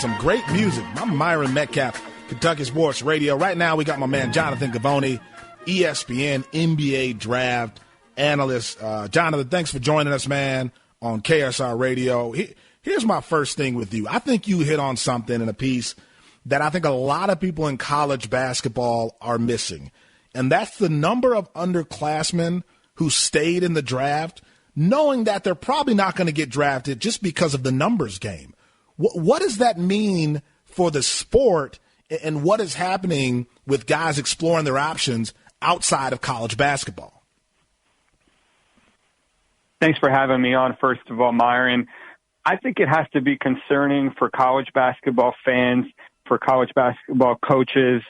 some great music. I'm Myron Medcalf, Kentucky Sports Radio. Right now we got my man Jonathan Gavoni, ESPN NBA draft analyst. Jonathan, thanks for joining us, man, on KSR Radio. Here's my first thing with you. I think you hit on something in a piece that I think a lot of people in college basketball are missing, and that's the number of underclassmen who stayed in the draft knowing that they're probably not going to get drafted just because of the numbers game. What does that mean for the sport, and what is happening with guys exploring their options outside of college basketball? Thanks for having me on, first of all, Myron. I think it has to be concerning for college basketball fans, for college basketball coaches,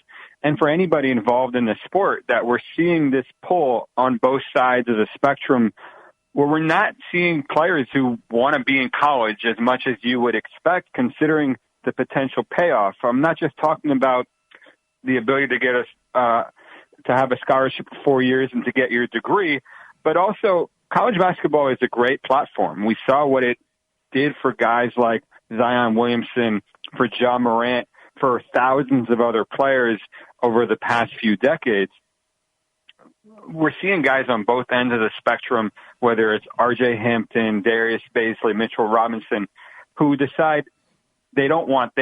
and for anybody involved in the sport that we're seeing this pull on both sides of the spectrum where we're not seeing players who want to be in college as much as you would expect, considering the potential payoff. I'm not just talking about the ability to get us to have a scholarship for 4 years and to get your degree, but also college basketball is a great platform. We saw what it did for guys like Zion Williamson, for Ja Morant, for thousands of other players over the past few decades. We're seeing guys on both ends of the spectrum, whether it's R.J. Hampton, Darius Baisley, Mitchell Robinson, who decide they don't want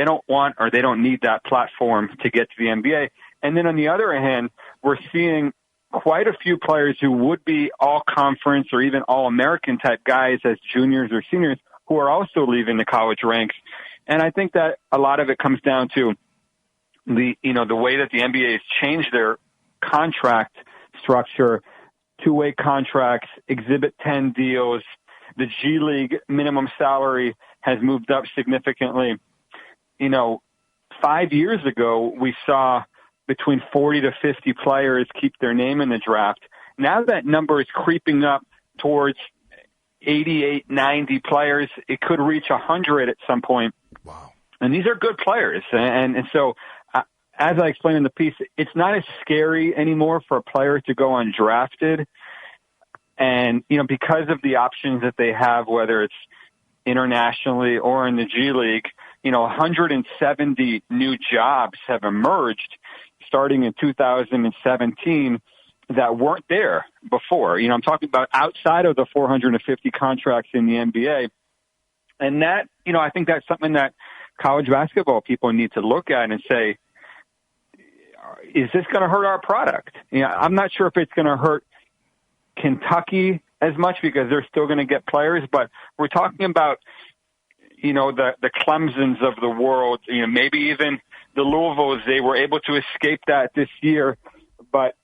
or they don't need that platform to get to the NBA. And then on the other hand, we're seeing quite a few players who would be all-conference or even all-American type guys as juniors or seniors who are also leaving the college ranks. And I think that a lot of it comes down to the way that the NBA has changed their contract structure, two-way contracts, Exhibit 10 deals. The G League minimum salary has moved up significantly. 5 years ago, we saw between 40 to 50 players keep their name in the draft. Now that number is creeping up towards 88, 90 players. It could reach 100 at some point. Wow. And these are good players. And so, as I explained in the piece, it's not as scary anymore for a player to go undrafted. And, because of the options that they have, whether it's internationally or in the G League, 170 new jobs have emerged starting in 2017 that weren't there before. I'm talking about outside of the 450 contracts in the NBA. And that, I think that's something that college basketball people need to look at and say, is this going to hurt our product? I'm not sure if it's going to hurt Kentucky as much because they're still going to get players, but we're talking about, the Clemsons of the world, maybe even the Louisvilles. They were able to escape that this year, but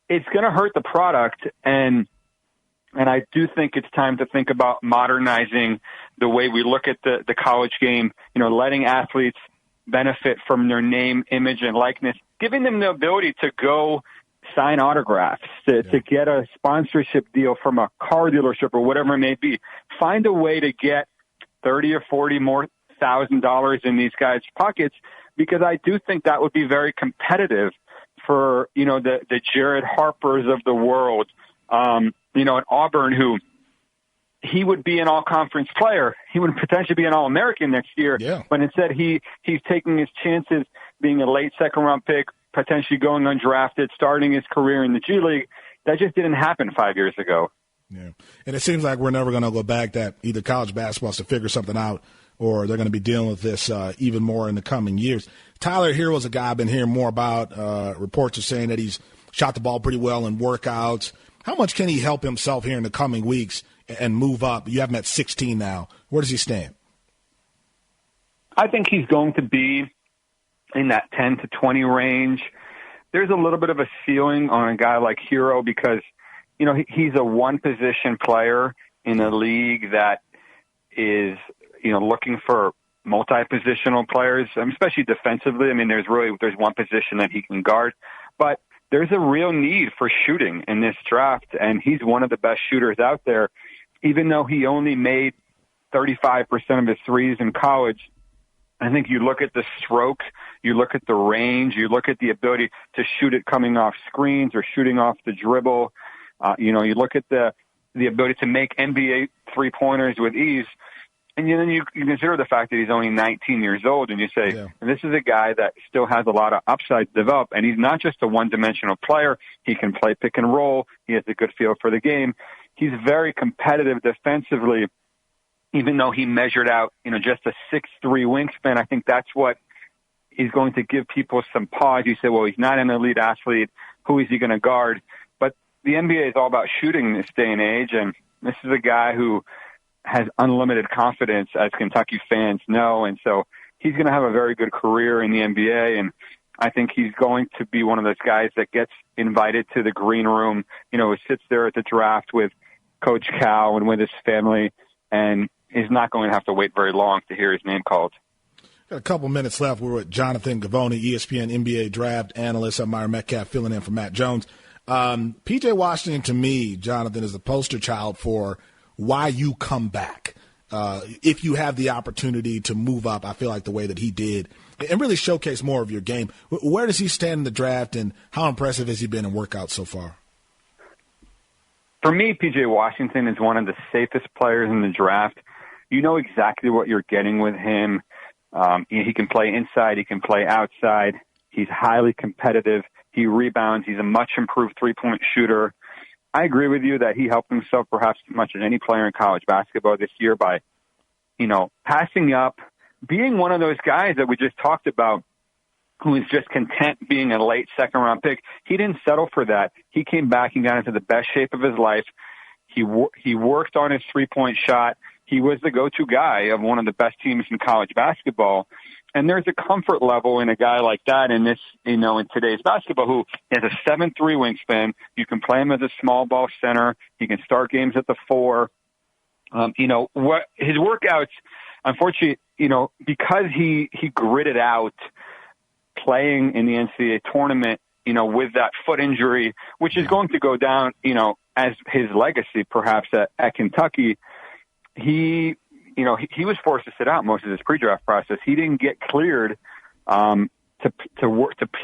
it's going to hurt the product. And I do think it's time to think about modernizing the way we look at the college game, letting athletes benefit from their name, image, and likeness, giving them the ability to go sign autographs, to get a sponsorship deal from a car dealership or whatever it may be. Find a way to get 30 or 40 more $1,000 in these guys' pockets, because I do think that would be very competitive for, the Jared Harpers of the world, at Auburn, who he would be an all-conference player. He would potentially be an All-American next year. Yeah. But instead, he's taking his chances being a late second-round pick, potentially going undrafted, starting his career in the G League. That just didn't happen 5 years ago. Yeah, and it seems like we're never going to go back, that either college basketball has to figure something out or they're going to be dealing with this even more in the coming years. Tyler Hero is a guy I've been hearing more about. Reports are saying that he's shot the ball pretty well in workouts. How much can he help himself here in the coming weeks and move up? You have him at 16 now. Where does he stand? I think he's going to be in that 10 to 20 range. There's a little bit of a ceiling on a guy like Hero because, he's a one-position player in a league that is, looking for multi-positional players, especially defensively. I mean, there's one position that he can guard, but there's a real need for shooting in this draft, and he's one of the best shooters out there. Even though he only made 35% of his threes in college, I think you look at the stroke, you look at the range, you look at the ability to shoot it coming off screens or shooting off the dribble. You look at the ability to make NBA three-pointers with ease. And then you consider the fact that he's only 19 years old, and you say, this is a guy that still has a lot of upside to develop, and he's not just a one-dimensional player. He can play pick and roll. He has a good feel for the game. He's very competitive defensively, even though he measured out, just a 6'3" wingspan. I think that's what is going to give people some pause. You say, well, he's not an elite athlete. Who is he going to guard? But the NBA is all about shooting this day and age, and this is a guy who has unlimited confidence, as Kentucky fans know, and so he's going to have a very good career in the NBA, and I think he's going to be one of those guys that gets invited to the green room, who sits there at the draft with Coach Cal and with his family, and is not going to have to wait very long to hear his name called. Got a couple minutes left. We're with Jonathan Givony, ESPN NBA draft analyst. I'm Myron Metcalf, filling in for Matt Jones. P.J. Washington, to me, Jonathan, is the poster child for why you come back. If you have the opportunity to move up, I feel like the way that he did, and really showcase more of your game. Where does he stand in the draft, and how impressive has he been in workouts so far? For me, P.J. Washington is one of the safest players in the draft. You know exactly what you're getting with him. He can play inside. He can play outside. He's highly competitive. He rebounds. He's a much improved three-point shooter. I agree with you that he helped himself perhaps as much as any player in college basketball this year by, passing up, being one of those guys that we just talked about who is just content being a late second-round pick. He didn't settle for that. He came back and got into the best shape of his life. He worked on his three-point shot. He was the go-to guy of one of the best teams in college basketball. And there's a comfort level in a guy like that in this, in today's basketball, who has a 7'3" wingspan. You can play him as a small ball center. He can start games at the 4. What his workouts, unfortunately, because he gritted out playing in the NCAA tournament, with that foot injury, which is going to go down, as his legacy perhaps at Kentucky. He was forced to sit out most of his pre-draft process. He didn't get cleared to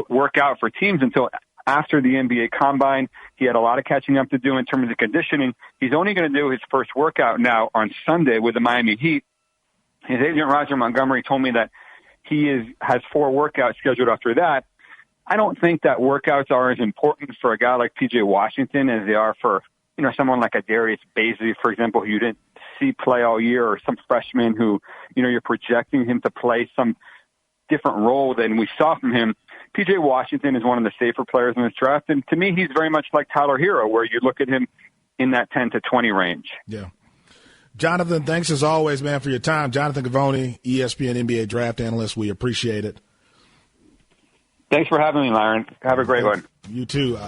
work out for teams until after the NBA Combine. He had a lot of catching up to do in terms of conditioning. He's only going to do his first workout now on Sunday with the Miami Heat. His agent, Roger Montgomery, told me that he has 4 workouts scheduled after that. I don't think that workouts are as important for a guy like P.J. Washington as they are for, someone like a Darius Bazley, for example, who you didn't see play all year, or some freshman who, you're projecting him to play some different role than we saw from him. P.J. Washington is one of the safer players in this draft, and to me, he's very much like Tyler Hero, where you look at him in that 10 to 20 range. Yeah. Jonathan, thanks as always, man, for your time. Jonathan Givony, ESPN NBA draft analyst. We appreciate it. Thanks for having me, Myron. Have a great one. You too.